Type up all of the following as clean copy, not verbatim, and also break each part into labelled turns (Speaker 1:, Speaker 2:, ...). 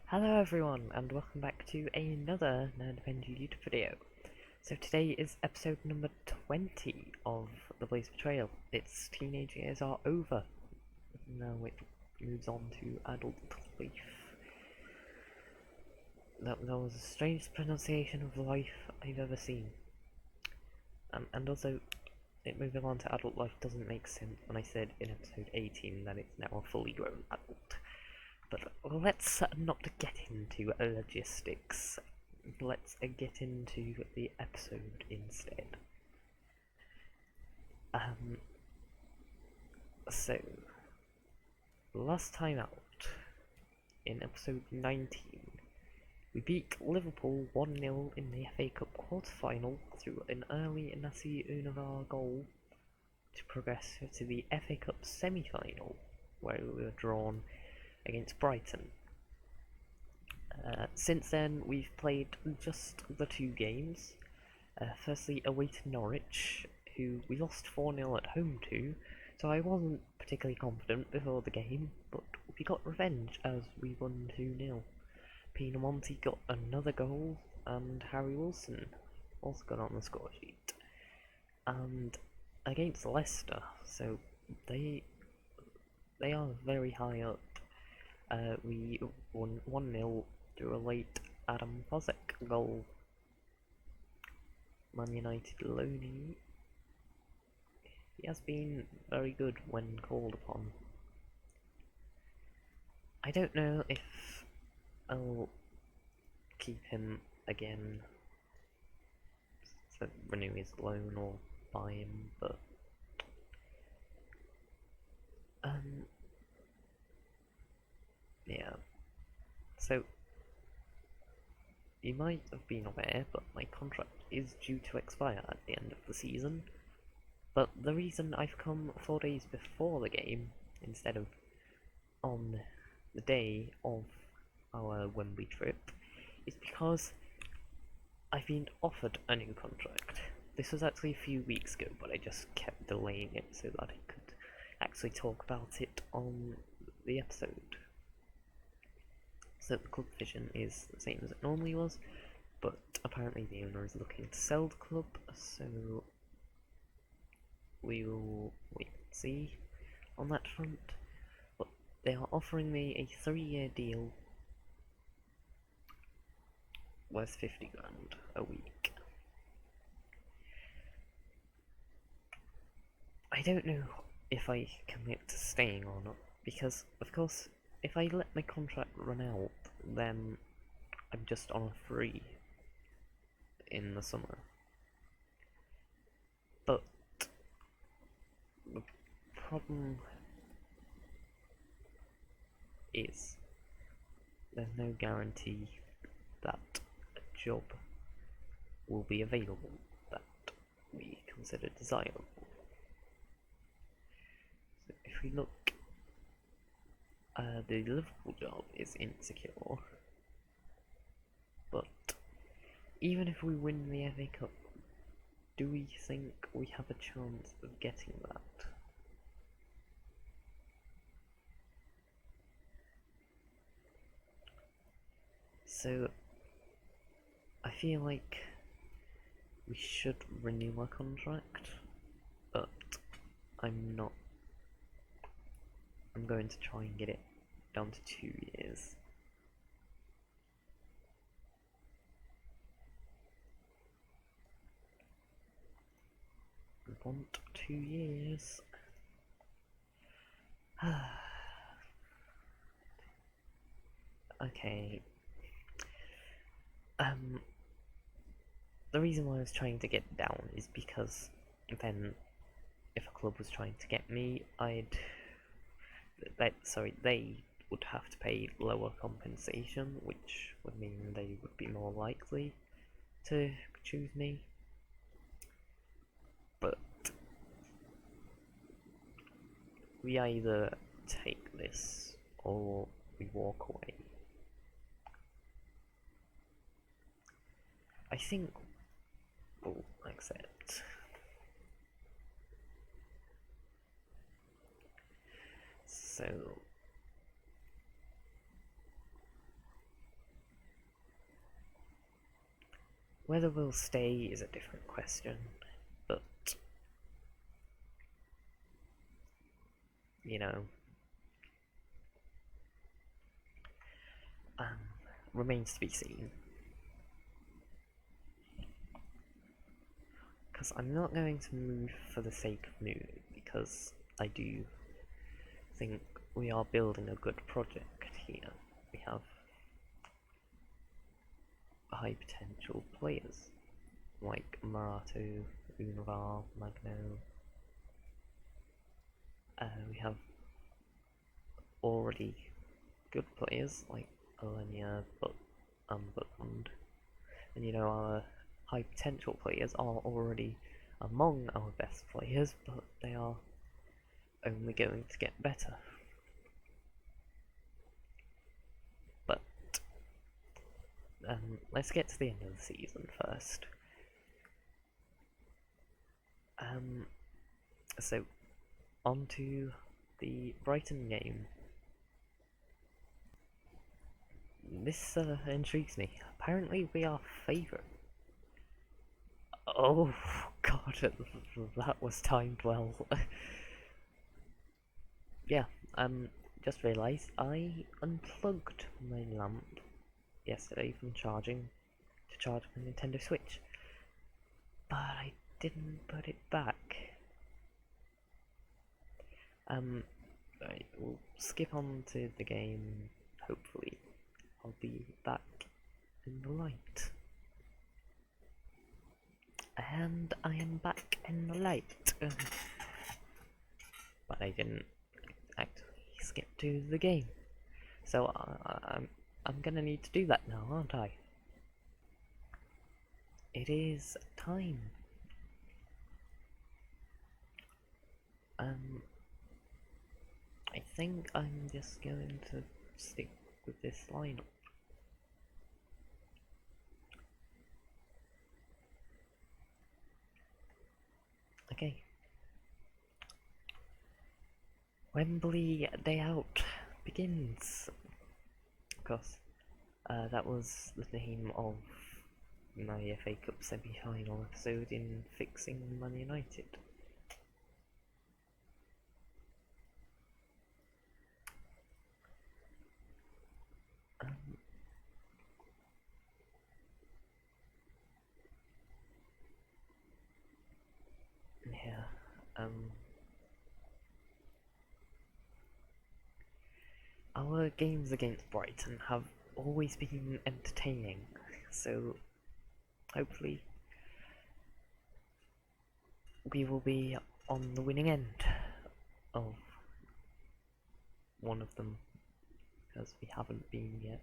Speaker 1: Hello everyone, and welcome back to another Nerd YouTube video. So today is episode number 20 of the Betrayal. Its teenage years are over. Now it moves on to adult life. That was the strangest pronunciation of life I've ever seen. And also, it moving on to adult life doesn't make sense when I said in episode 18 that it's now a fully grown adult. But let's not get into logistics. Let's get into the episode instead. So, last time out, in episode 19, we beat Liverpool 1-0 in the FA Cup quarter-final through an early Nassi Univar goal to progress to the FA Cup semi-final, where we were drawn against Brighton. Since then, we've played just the two games. Firstly, away to Norwich, who we lost 4-0 at home to, so I wasn't particularly confident before the game, but we got revenge as we won 2-0. Pinamonti got another goal, and Harry Wilson also got on the score sheet. And against Leicester, so they are very high up. We won 1-0 through a late Adam Fozek goal. Man United loanee. He has been very good when called upon. I don't know if I'll keep him again, so renew his loan or buy him, but yeah. So, you might have been aware, but my contract is due to expire at the end of the season. But the reason I've come 4 days before the game, instead of on the day of our Wembley trip, is because I've been offered a new contract. This was actually a few weeks ago, but I just kept delaying it so that I could actually talk about it on the episode. So the club vision is the same as it normally was, but apparently the owner is looking to sell the club, so we will wait and see on that front. But they are offering me a 3-year deal worth 50 grand a week. I don't know if I commit to staying or not, because of course if I let my contract run out, then I'm just on a free in the summer. But the problem is there's no guarantee that a job will be available that we consider desirable. So if we look, the Liverpool job is insecure, but even if we win the FA Cup, do we think we have a chance of getting that? So I feel like we should renew our contract, but I'm not. I'm going to try and get it down to 2 years. I want 2 years. Okay. The reason why I was trying to get down is because then if a club was trying to get me, they would have to pay lower compensation, which would mean they would be more likely to choose me. But we either take this or we walk away. I think we'll accept. So Whether we'll stay is a different question, but you know, um, remains to be seen. Because I'm not going to move for the sake of moving, because I do think we are building a good project here. We have high potential players like Marato, Unavar, Magno. We have already good players like Alenia, Butland, and you know, our high potential players are already among our best players, but they are only going to get better. But let's get to the end of the season first. So on to the Brighton game. This intrigues me. Apparently we are favourite. Oh god, that was timed well. Yeah, just realised I unplugged my lamp yesterday from charging to charge my Nintendo Switch, but I didn't put it back. Right, we'll skip on to the game. Hopefully I'll be back in the light. And I am back in the light. But I didn't actually skip to the game. So I'm gonna need to do that now, aren't I? It is time. I think I'm just going to stick with this lineup. Okay. Wembley Day Out begins. Of course, that was the name of my FA Cup semi-final episode in Fixing Man United. Our games against Brighton have always been entertaining, so hopefully we will be on the winning end of one of them, because we haven't been yet.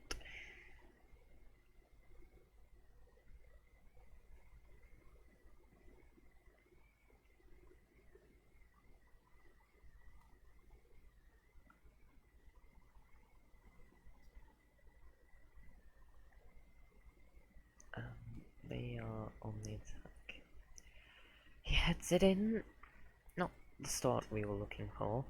Speaker 1: They are on the attack. He heads it in. Not the start we were looking for.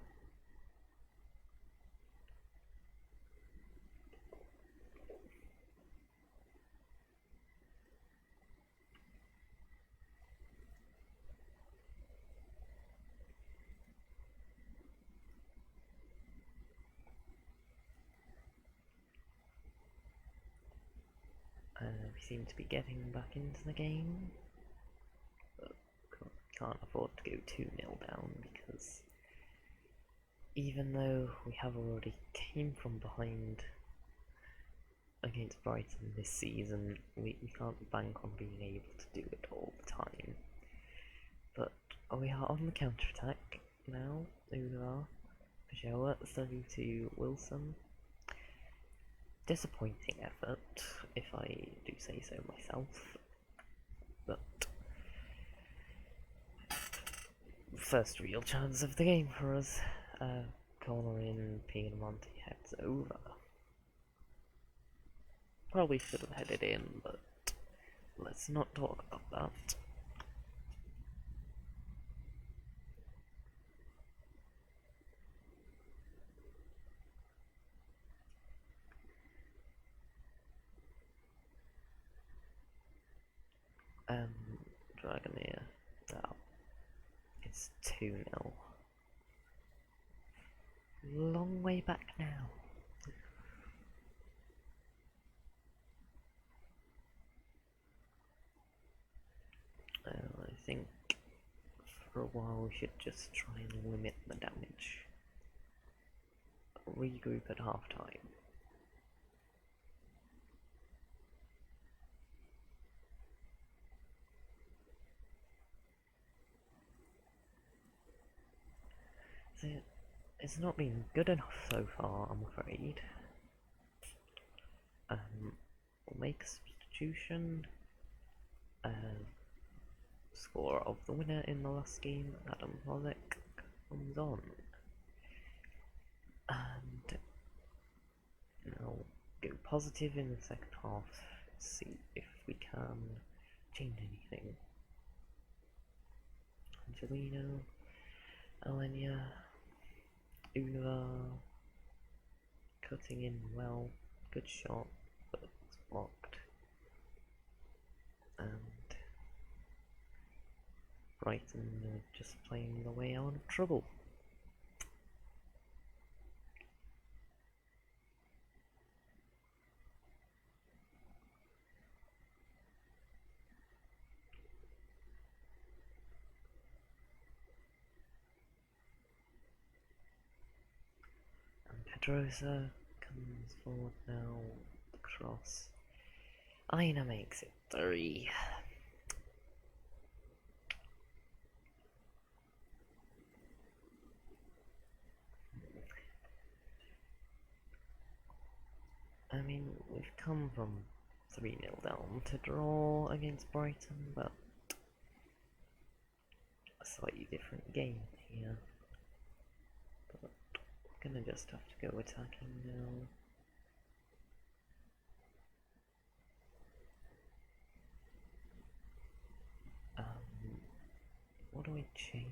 Speaker 1: We seem to be getting back into the game, but can't afford to go 2-0 down, because even though we have already came from behind against Brighton this season, we can't bank on being able to do it all the time. But we are on the counter-attack now. Unavar, Betrayal, through to Wilson. Disappointing effort, if I do say so myself, but first real chance of the game for us. Corner in, Piemonte heads over. Probably should have headed in, but let's not talk about that. Dragoneer. Oh, it's 2-0. Long way back now. I think for a while we should just try and limit the damage. Regroup at half time. It's not been good enough so far, I'm afraid. We'll make a substitution. Score of the winner in the last game, Adam Holick, comes on. And I'll go positive in the second half, see if we can change anything. Angelino, Alenia, Unova, cutting in well, good shot, but it's blocked. And Brighton are just playing the way out of trouble. And Pedrosa comes forward now, the cross. Aina makes it 3. I mean, we've come from 3-0 down to draw against Brighton, but a slightly different game here. But we're gonna just have to go attacking now. What do we change?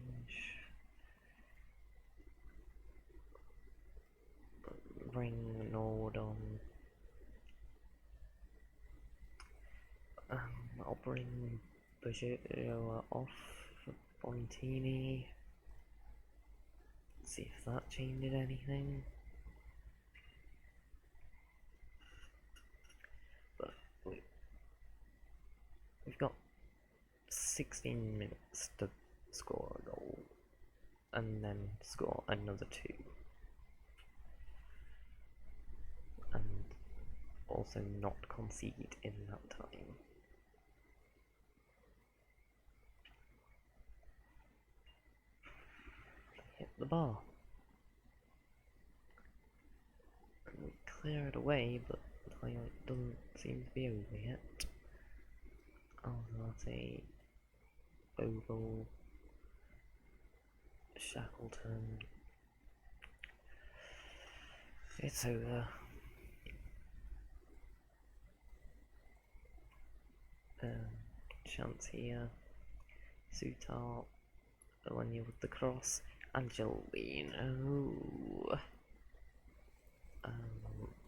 Speaker 1: Bring Nord on. I'll bring Betrayal off for Bontini. See if that changes anything. But we've got 16 minutes to score a goal and then score another 2. And also not concede in that time. Hit the bar. And we clear it away, but the highlight doesn't seem to be over yet. Alzate, Oval, Shackleton. It's over. Chance here. Sutar, Alenia with the cross. Angelino.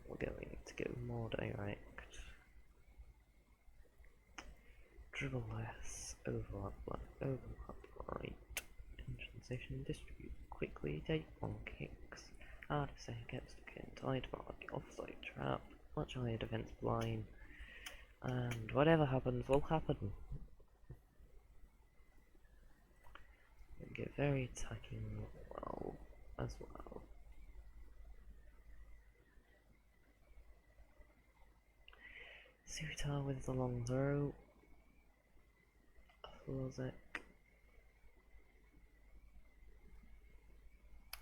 Speaker 1: We're going to go more direct. Dribble less. Overlap right. In transition, distribute quickly. Take 1 kicks. Hard to say gets to get tied by the offside trap. Much higher defensive line. And whatever happens will happen. We get very attacking well as well. Sutar with the long throw. Lozek.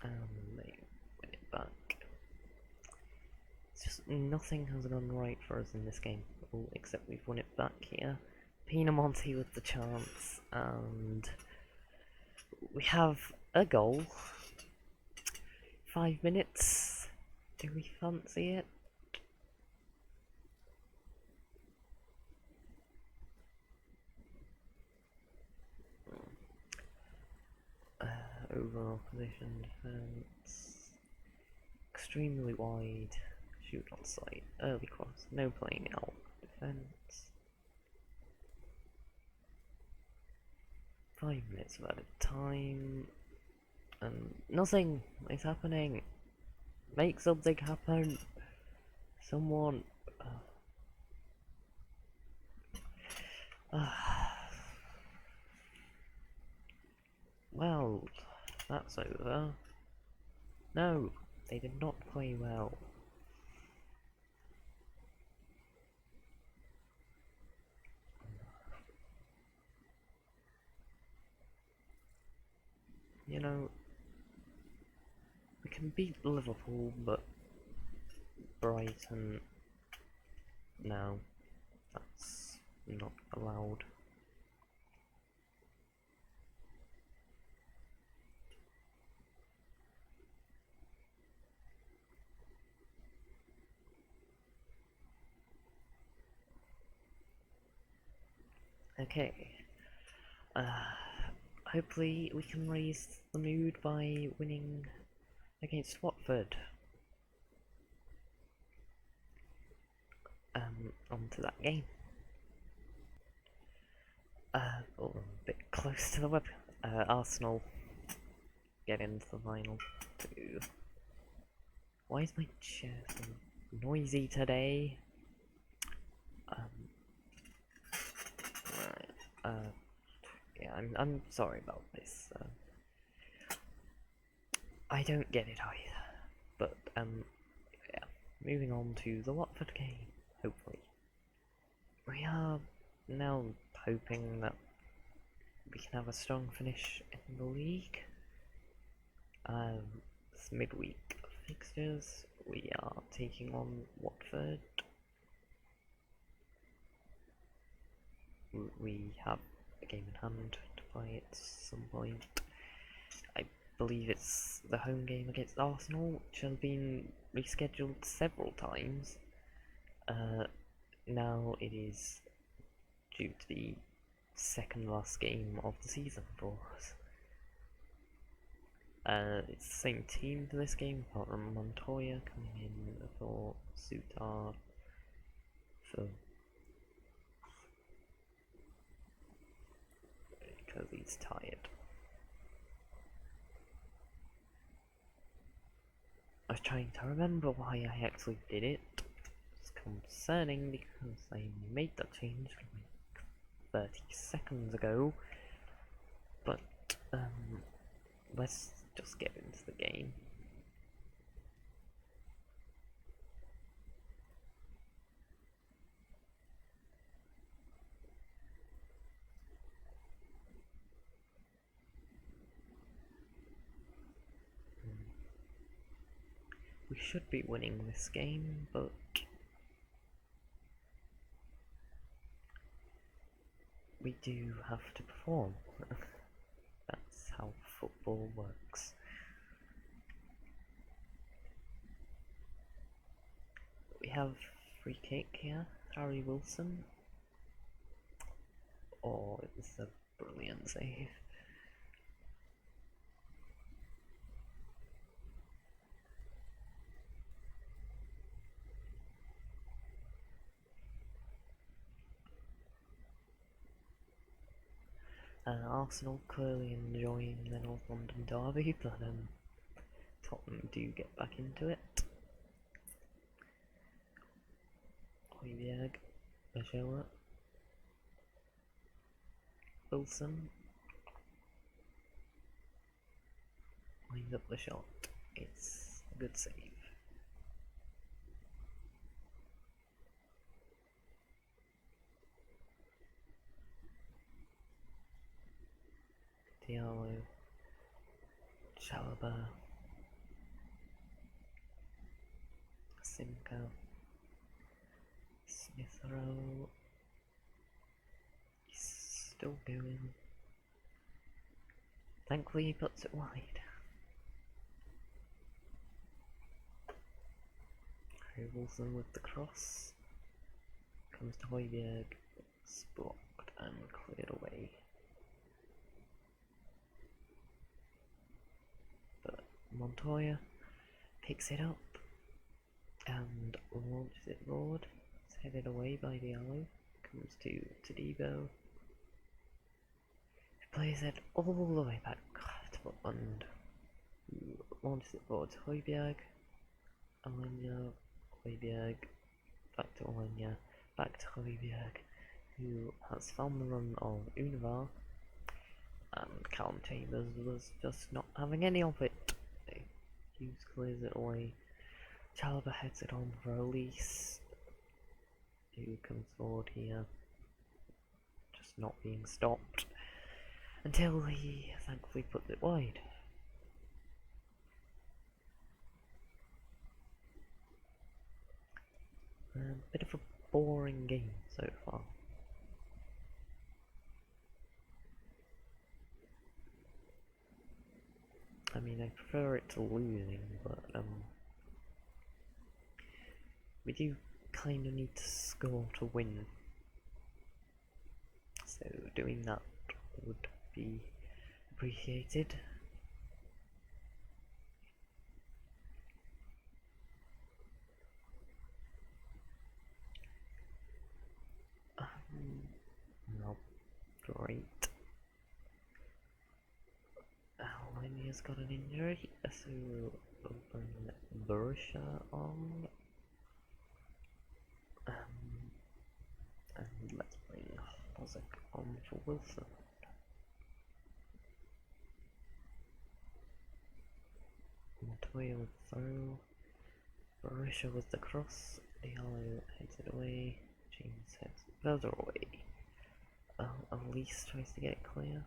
Speaker 1: And they win it back. It's just nothing has gone right for us in this game. Except we've won it back here. Pinamonti with the chance, and we have a goal. 5 minutes. Do we fancy it? Overall position defense. Extremely wide. Shoot on sight. Early cross. No playing out. Defense. 5 minutes of added time, and nothing is happening. Make something happen. Someone. Well, that's over. No, they did not play well. You know, we can beat Liverpool, but Brighton, no, that's not allowed. Okay, hopefully we can raise the mood by winning against Watford. On to that game. Oh, a bit close to the web. Arsenal get into the final too. Why is my chair so noisy today? Right. Yeah, I'm sorry about this. I don't get it either. But yeah. Moving on to the Watford game. Hopefully, we are now hoping that we can have a strong finish in the league. It's midweek fixtures. We are taking on Watford. We have a game in hand to play at some point. I believe it's the home game against Arsenal, which has been rescheduled several times. Now it is due to the second last game of the season for us. It's the same team for this game, apart from Montoya coming in for Sutar because he's tired. I was trying to remember why I actually did it. It's concerning because I made that change like 30 seconds ago. But let's just get into the game. We should be winning this game, but we do have to perform. That's how football works. We have free kick here, Harry Wilson. Oh, it was a brilliant save. Arsenal clearly enjoying the North London derby, but Tottenham do get back into it. Højbjerg, Betrayal, Wilson lines up the shot. It's a good save. Diallo, Chalobah, Simcoe, Smith Rowe. He's still going. Thankfully he puts it wide. Harry Wilson with the cross. Comes to Højbjerg. It's blocked and cleared away. But Montoya picks it up and launches it forward. It's headed away by Diallo. Comes to Todibo. plays it all the way back to Butland, who launches it forward to Højbjerg, Alenya, Højbjerg, back to Alenya, back to Højbjerg, who has found the run of Univar, and Callum Chambers was just not having any of it. Hughes clears it away, Chalobah heads it on for Elise, who comes forward here, just not being stopped, until he thankfully puts it wide. Bit of a boring game so far. I mean, I prefer it to losing, but we do kind of need to score to win. So doing that would be appreciated. Not great. Alenia's got an injury, so we'll open Borussia on. And let's bring Bozek on for Wilson. Montoya with the throw. Borussia with the cross. Diallo heads it away. James heads it further away. Elise tries to get it clear.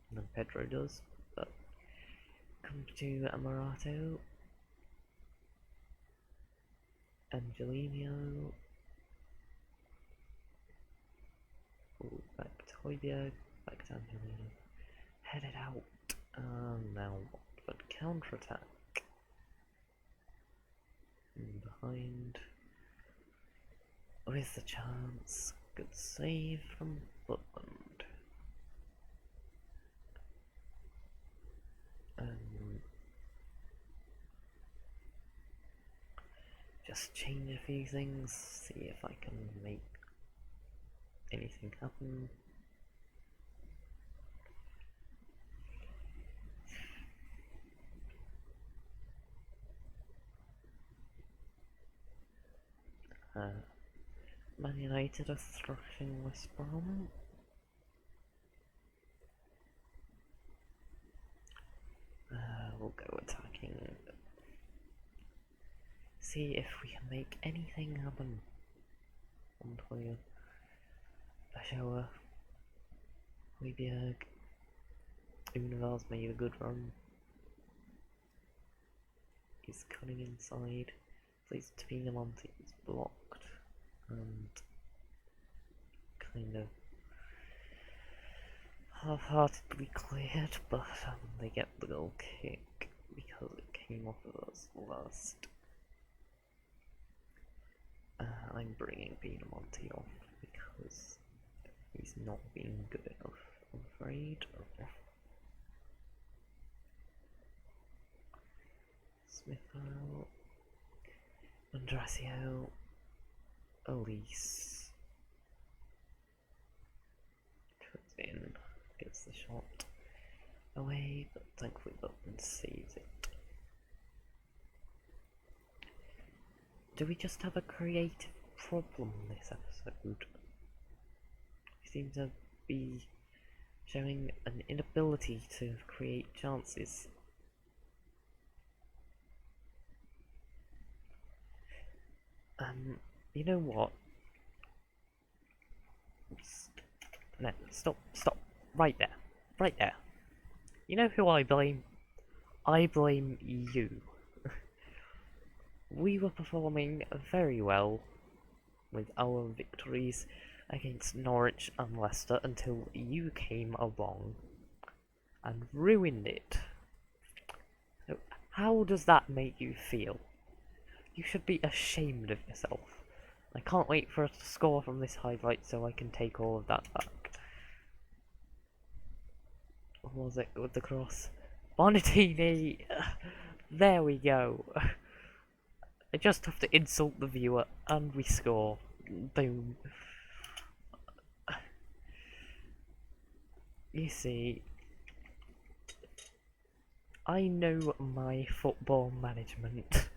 Speaker 1: And then Pedro does, but comes to Amarato. Angelino. Ooh, back to Højbjerg, back to Angelino. Headed out. Now Watford counter-attack. And behind. With the chance. Good save from Butland. Just change a few things, see if I can make anything happen. Man United are thrashing West Brom. We'll go attacking. See if we can make anything happen. Montoya, Bashoa, Højbjerg, Univar's made a good run. He's cutting inside. Plays Topinamonti, is blocked and kind of half-heartedly cleared, but they get the goal kick because it came off of us last. I'm bringing Pinamonti off because he's not being good enough, I'm afraid. Smith out. Andrasio. Elise. Cuts in. Gets the shot away, but thankfully Button saves it. Do we just have a creative problem this episode? We seem to be showing an inability to create chances. You know what? No, stop, right there, right there. You know who I blame? I blame you. We were performing very well with our victories against Norwich and Leicester until you came along and ruined it. So how does that make you feel? You should be ashamed of yourself. I can't wait for us to score from this highlight so I can take all of that back. What was it with the cross? Bonatini! There we go. I just have to insult the viewer and we score. Boom. You see, I know my football management,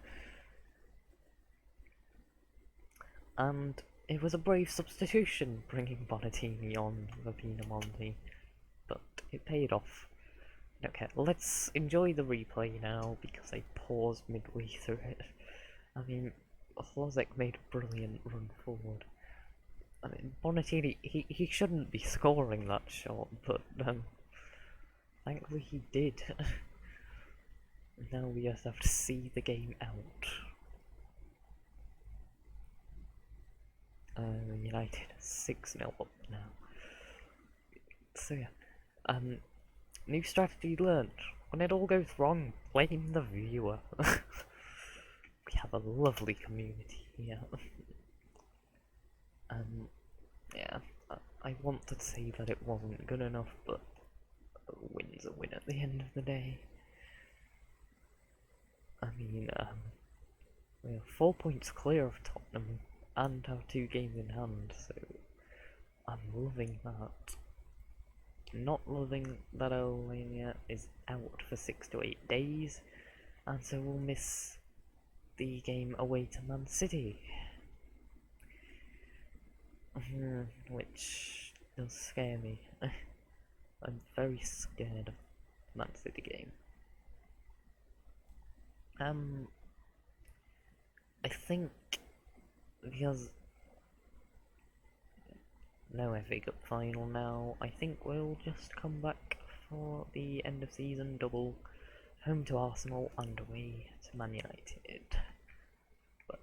Speaker 1: and it was a brave substitution bringing Bonatini on for Pinamonti, but it paid off. Okay, let's enjoy the replay now because I paused midway through it. I mean, Hlozek made a brilliant run forward. I mean, Bonatini, he shouldn't be scoring that shot, but thankfully he did. Now we just have to see the game out. United 6-0 up now. So yeah, new strategy learned. When it all goes wrong, blame the viewer. We have a lovely community here. Yeah, I want to say that it wasn't good enough, but a win's a win at the end of the day. I mean, we're 4 points clear of Tottenham and have 2 games in hand, so I'm loving that. Not loving that Olania is out for 6 to 8 days, and so we'll miss the game away to Man City. Which does scare me. I'm very scared of the Man City game. I think because no FA Cup final now, I think we'll just come back for the end of season double, home to Arsenal and away to Man United. But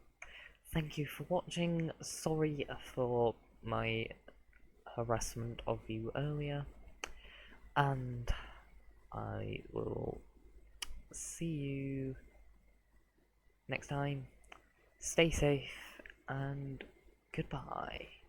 Speaker 1: thank you for watching. Sorry for my harassment of you earlier, and I will see you next time. Stay safe and goodbye.